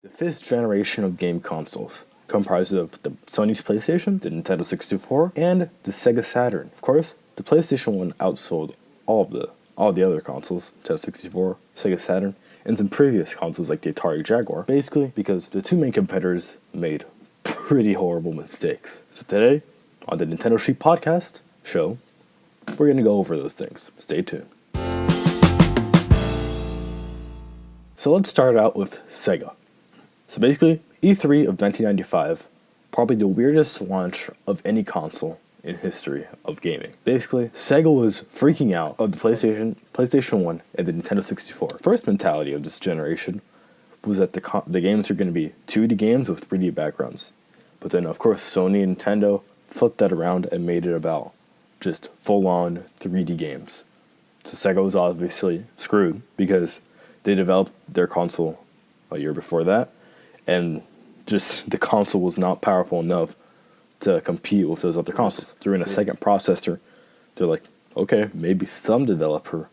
The fifth generation of game consoles, comprised of the Sony's PlayStation, the Nintendo 64, and the Sega Saturn. Of course, the PlayStation 1 outsold all the other consoles, Nintendo 64, Sega Saturn, and some previous consoles like the Atari Jaguar, basically because the two main competitors made pretty horrible mistakes. So today, on the Nintendo Sheep Podcast show, we're going to go over those things. Stay tuned. So let's start out with Sega. So basically, E3 of 1995, probably the weirdest launch of any console in history of gaming. Basically, Sega was freaking out of the PlayStation 1, and the Nintendo 64. First mentality of this generation was that the games are going to be 2D games with 3D backgrounds. But then, of course, Sony and Nintendo flipped that around and made it about just full-on 3D games. So Sega was obviously screwed because they developed their console a year before that, and just the console was not powerful enough to compete with those other consoles. Threw in a second processor. They're like, okay, maybe some developer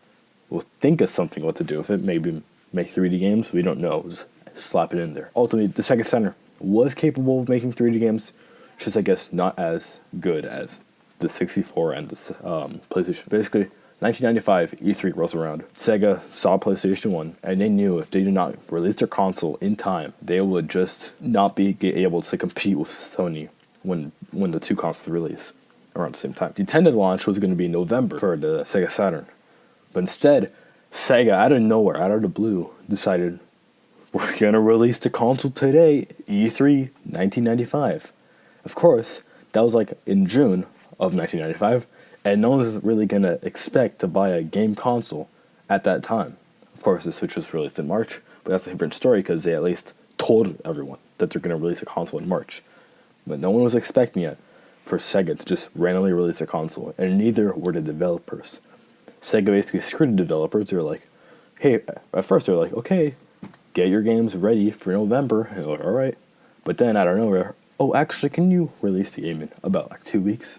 will think of something what to do with it. Maybe make 3D games. We don't know. Just slap it in there. Ultimately, the Sega Saturn was capable of making 3D games, just I guess not as good as the 64 and the PlayStation. Basically, 1995 E3 rolls around. Sega saw PlayStation 1, and they knew if they did not release their console in time, they would just not be able to compete with Sony when the two consoles release around the same time. The intended launch was going to be in November for the Sega Saturn, but instead, Sega, out of nowhere, out of the blue, decided, we're going to release the console today, E3 1995. Of course, that was like in June of 1995, and no one's really going to expect to buy a game console at that time. Of course, the Switch was released in March, but that's a different story because they at least told everyone that they're going to release a console in March. But no one was expecting it for Sega to just randomly release a console, and neither were the developers. Sega basically screwed the developers. They were like, hey, at first they were like, okay, get your games ready for November. And they're like, all right. But then out of nowhere, oh, actually, can you release the game in about like 2 weeks?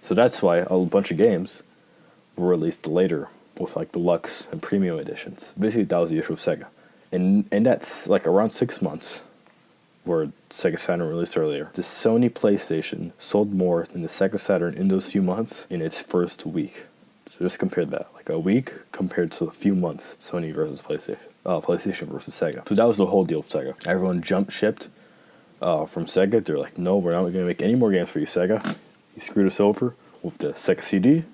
So that's why a bunch of games were released later with like deluxe and premium editions. Basically, that was the issue with Sega. And that's like around 6 months where Sega Saturn released earlier. The Sony PlayStation sold more than the Sega Saturn in those few months in its first week. So just compare that. Like a week compared to a few months, Sony versus PlayStation versus Sega. So that was the whole deal with Sega. Everyone jumped shipped from Sega. They're like, no, we're not going to make any more games for you, Sega. You screwed us over with the Sega CD,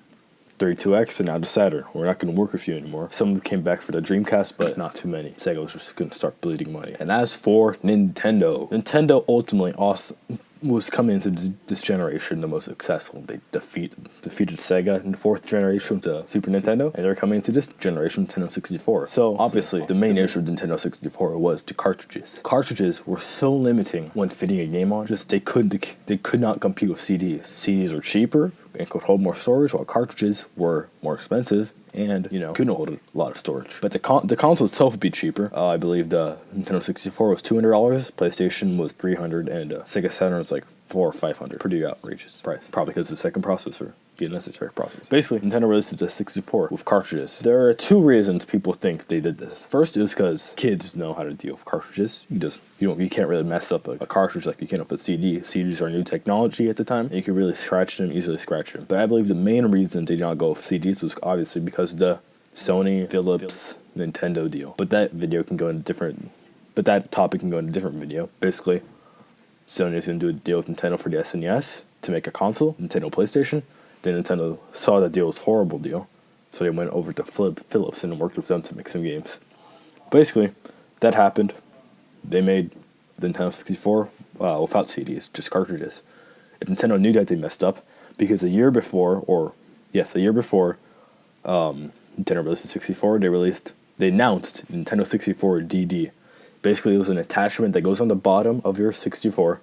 32X, and now the Saturn. We're not going to work with you anymore. Some of them came back for the Dreamcast, but not too many. Sega was just going to start bleeding money. And as for Nintendo ultimately also was coming into this generation the most successful. They defeated Sega in the fourth generation with the Super Nintendo, and they're coming into this generation Nintendo 64. So obviously, the main issue with Nintendo 64 was the cartridges. Cartridges were so limiting when fitting a game on. Just they could not compete with CDs. CDs were cheaper and could hold more storage, while cartridges were more expensive and, couldn't hold a lot of storage. But the console itself would be cheaper. I believe the Nintendo 64 was $200, PlayStation was $300, and Sega Saturn was like $400 or $500. Pretty outrageous price. Probably because the second processor, the unnecessary processor. Basically, Nintendo releases the 64 with cartridges. There are two reasons people think they did this. First is because kids know how to deal with cartridges. You can't really mess up a cartridge like you can with a CD. CDs are new technology at the time, and you can really easily scratch them. But I believe the main reason they did not go with CDs was obviously because the Sony, Philips, Nintendo deal. But that topic can go into a different video. Basically, Sony's going to do a deal with Nintendo for the SNES to make a console, Nintendo PlayStation. Then Nintendo saw that deal was a horrible deal, so they went over to Philips and worked with them to make some games. Basically, that happened. They made the Nintendo 64 without CDs, just cartridges. And Nintendo knew that they messed up because a year before Nintendo released the 64, they announced Nintendo 64 DD. Basically, it was an attachment that goes on the bottom of your 64,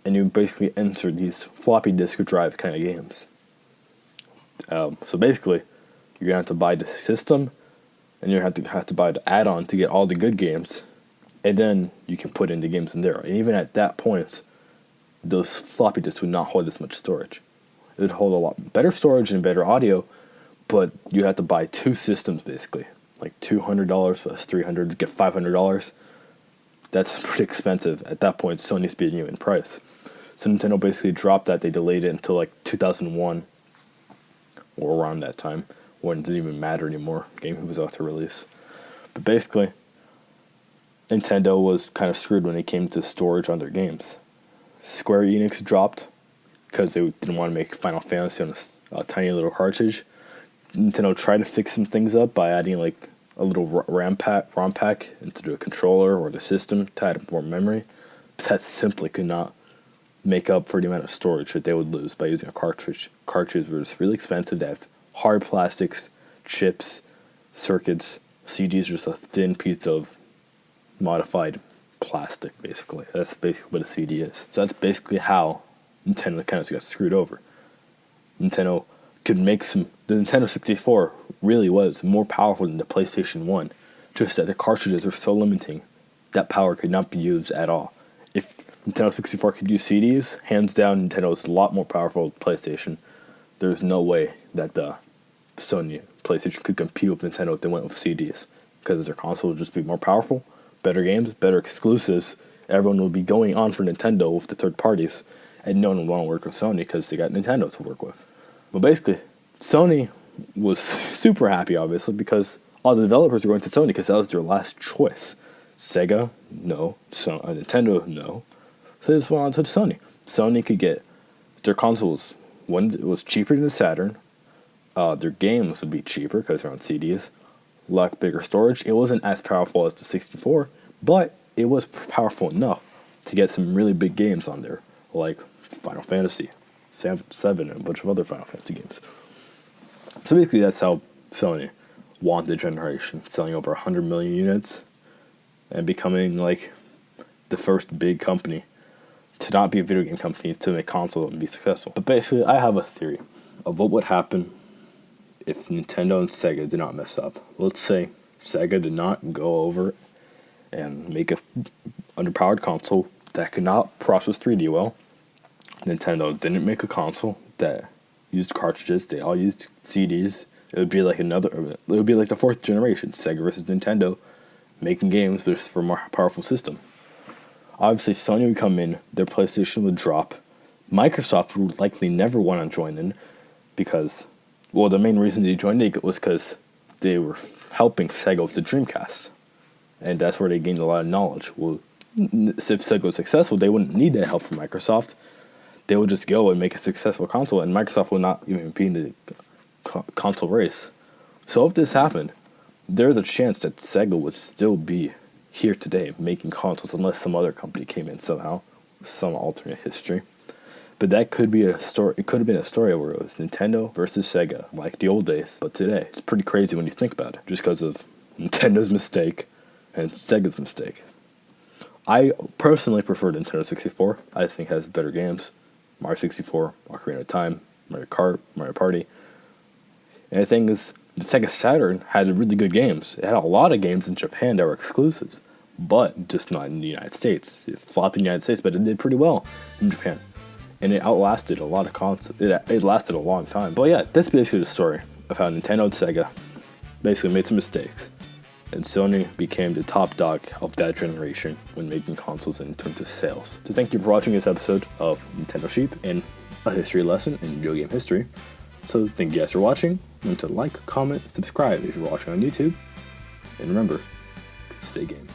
and you basically enter these floppy disk drive kind of games. So basically, you're gonna have to buy the system, and you're gonna have to buy the add-on to get all the good games, and then you can put in the games in there. And even at that point, those floppy disks would not hold as much storage. It would hold a lot better storage and better audio, but you have to buy two systems basically, like $200 plus $300 to get $500. that's pretty expensive. At that point, Sony's beating you in price. So Nintendo basically dropped that. They delayed it until like 2001 or around that time, when it didn't even matter anymore. GameCube was out to release. But basically, Nintendo was kind of screwed when it came to storage on their games. Square Enix dropped because they didn't want to make Final Fantasy on a tiny little cartridge. Nintendo tried to fix some things up by adding like a little ROM pack into the controller or the system to add more memory. But that simply could not make up for the amount of storage that they would lose by using a cartridge. Cartridges were just really expensive. They have hard plastics, chips, circuits. CDs are just a thin piece of modified plastic, basically. That's basically what a CD is. So that's basically how Nintendo kind of got screwed over. Nintendo could make some... The Nintendo 64 really was more powerful than the PlayStation 1. Just that the cartridges are so limiting, that power could not be used at all. If Nintendo 64 could use CDs, hands down, Nintendo is a lot more powerful than PlayStation. There's no way that the Sony PlayStation could compete with Nintendo if they went with CDs, because their console would just be more powerful, better games, better exclusives. Everyone would be going on for Nintendo with the third parties, and no one would want to work with Sony because they got Nintendo to work with. But basically, Sony was super happy, obviously, because all the developers were going to Sony because that was their last choice. Sega, no. Nintendo, no. So they just went on to Sony. Sony could get their consoles. One, it was cheaper than the Saturn. Their games would be cheaper because they're on CDs. A lot bigger storage. It wasn't as powerful as the 64, but it was powerful enough to get some really big games on there, like Final Fantasy 7 and a bunch of other Final Fantasy games. So basically, that's how Sony won the generation, selling over 100 million units and becoming like the first big company to not be a video game company to make console and be successful. But basically, I have a theory of what would happen if Nintendo and Sega did not mess up. Let's say Sega did not go over and make a underpowered console that could not process 3D well. Nintendo didn't make a console that used cartridges. They all used CDs. It would be like the fourth generation, Sega versus Nintendo, making games but just for a more powerful system. Obviously, Sony would come in, their PlayStation would drop. Microsoft would likely never want to join in because, well, the main reason they joined it was because they were helping Sega with the Dreamcast. And that's where they gained a lot of knowledge. Well, if Sega was successful, they wouldn't need that help from Microsoft. They would just go and make a successful console, and Microsoft would not even be in the console race. So if this happened, there's a chance that Sega would still be here today making consoles unless some other company came in somehow, some alternate history. But that could be a story. It could have been a story where it was Nintendo versus Sega, like the old days. But today, it's pretty crazy when you think about it, just because of Nintendo's mistake and Sega's mistake. I personally prefer Nintendo 64. I think it has better games. Mario 64, Ocarina of Time, Mario Kart, Mario Party. And the thing is, the Sega Saturn had really good games. It had a lot of games in Japan that were exclusives, but just not in the United States. It flopped in the United States, but it did pretty well in Japan. And it outlasted a lot of consoles. It lasted a long time. But yeah, that's basically the story of how Nintendo and Sega basically made some mistakes. And Sony became the top dog of that generation when making consoles in terms of sales. So thank you for watching this episode of Nintendo Sheep and a history lesson in video game history. So thank you guys for watching. Remember to like, comment, subscribe if you're watching on YouTube. And remember, stay game.